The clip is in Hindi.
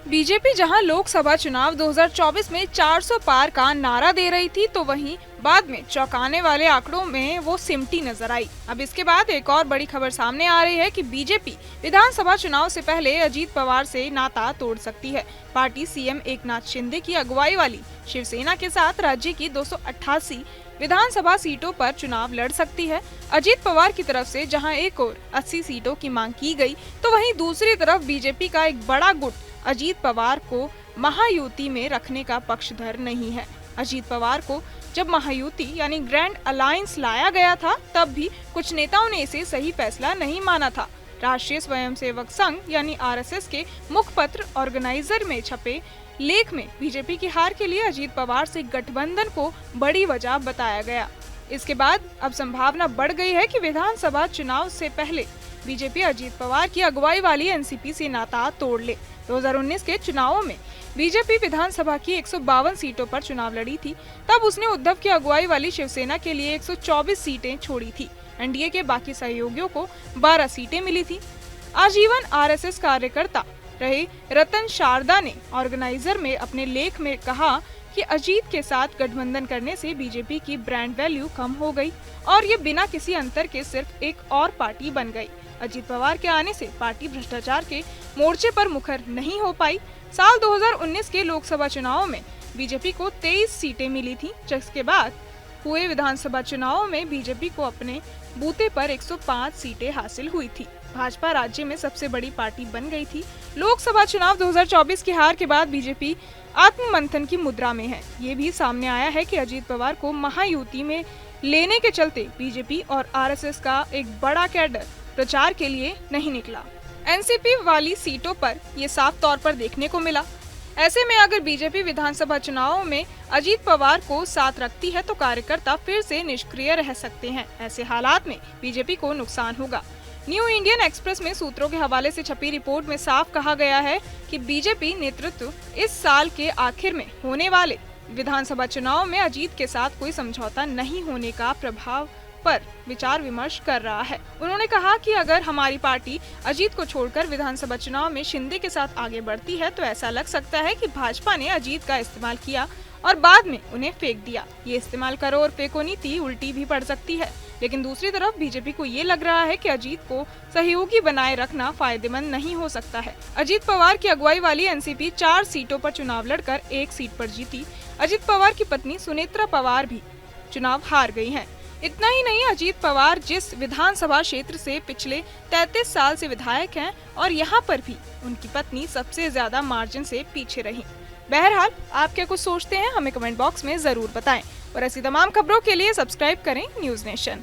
बीजेपी जहां लोकसभा चुनाव 2024 में 400 पार का नारा दे रही थी, तो वहीं बाद में चौंकाने वाले आंकड़ों में वो सिमटी नजर आई। अब इसके बाद एक और बड़ी खबर सामने आ रही है कि बीजेपी विधानसभा चुनाव से पहले अजीत पवार से नाता तोड़ सकती है। पार्टी सीएम एकनाथ शिंदे की अगुवाई वाली शिवसेना के साथ राज्य की 288 विधानसभा सीटों पर चुनाव लड़ सकती है। अजीत पवार की तरफ से जहां एक और 80 सीटों की मांग की गई, तो वहीं दूसरी तरफ बीजेपी का एक बड़ा गुट अजीत पवार को महायुति में रखने का पक्षधर नहीं है। अजीत पवार को जब महायुति यानी ग्रैंड अलायंस लाया गया था, तब भी कुछ नेताओं ने इसे सही फैसला नहीं माना था। राष्ट्रीय स्वयंसेवक संघ यानी आरएसएस के मुखपत्र ऑर्गेनाइजर में छपे लेख में बीजेपी की हार के लिए अजीत पवार से गठबंधन को बड़ी वजह बताया गया। इसके बाद अब संभावना बढ़ गई है कि विधानसभा चुनाव से पहले बीजेपी अजीत पवार की अगुवाई वाली एनसीपी से नाता तोड़ ले। 2019 के चुनावों में बीजेपी विधानसभा की 152 सीटों पर चुनाव लड़ी थी। तब उसने उद्धव की अगुवाई वाली शिवसेना के लिए 124 सीटें छोड़ी थी। एनडीए के बाकी सहयोगियों को 12 सीटें मिली थी। आजीवन आरएसएस कार्यकर्ता रहे रतन शारदा ने ऑर्गेनाइजर में अपने लेख में कहा कि अजीत के साथ गठबंधन करने से बीजेपी की ब्रांड वैल्यू कम हो गई और ये बिना किसी अंतर के सिर्फ एक और पार्टी बन गई। अजीत पवार के आने से पार्टी भ्रष्टाचार के मोर्चे पर मुखर नहीं हो पाई। साल 2019 के लोकसभा चुनाव में बीजेपी को 23 सीटें मिली थी, जिसके बाद हुए विधानसभा चुनाव में बीजेपी को अपने बूते पर 105 सीटें हासिल हुई थी। भाजपा राज्य में सबसे बड़ी पार्टी बन गई थी। लोकसभा चुनाव 2024 की हार के बाद बीजेपी आत्ममंथन की मुद्रा में है। ये भी सामने आया है कि अजीत पवार को महायुति में लेने के चलते बीजेपी और आरएसएस का एक बड़ा कैडर प्रचार के लिए नहीं निकला। एनसीपी वाली सीटों पर ये साफ तौर पर देखने को मिला। ऐसे में अगर बीजेपी विधानसभा चुनावों में अजीत पवार को साथ रखती है, तो कार्यकर्ता फिर से निष्क्रिय रह सकते हैं। ऐसे हालात में बीजेपी को नुकसान होगा। न्यू इंडियन एक्सप्रेस में सूत्रों के हवाले से छपी रिपोर्ट में साफ कहा गया है कि बीजेपी नेतृत्व इस साल के आखिर में होने वाले विधानसभा चुनाव में अजीत के साथ कोई समझौता नहीं होने का प्रभाव पर विचार विमर्श कर रहा है। उन्होंने कहा कि अगर हमारी पार्टी अजीत को छोड़कर विधानसभा चुनाव में शिंदे के साथ आगे बढ़ती है, तो ऐसा लग सकता है कि भाजपा ने अजीत का इस्तेमाल किया और बाद में उन्हें फेंक दिया। ये इस्तेमाल करो और फेंको नीति उल्टी भी पड़ सकती है। लेकिन दूसरी तरफ बीजेपी को ये लग रहा है कि अजीत को सहयोगी बनाए रखना फायदेमंद नहीं हो सकता है। अजीत पवार की अगुवाई वाली एनसीपी 4 सीटों पर चुनाव लड़कर 1 सीट पर जीती। अजीत पवार की पत्नी सुनेत्रा पवार भी चुनाव हार गई हैं। इतना ही नहीं, अजीत पवार जिस विधानसभा क्षेत्र से पिछले 33 साल से विधायक हैं, और यहाँ पर भी उनकी पत्नी सबसे ज्यादा मार्जिन से पीछे रही। बहरहाल, आप क्या कुछ सोचते हैं, हमें कमेंट बॉक्स में जरूर बताएं। और ऐसी तमाम खबरों के लिए सब्सक्राइब करें न्यूज़ नेशन।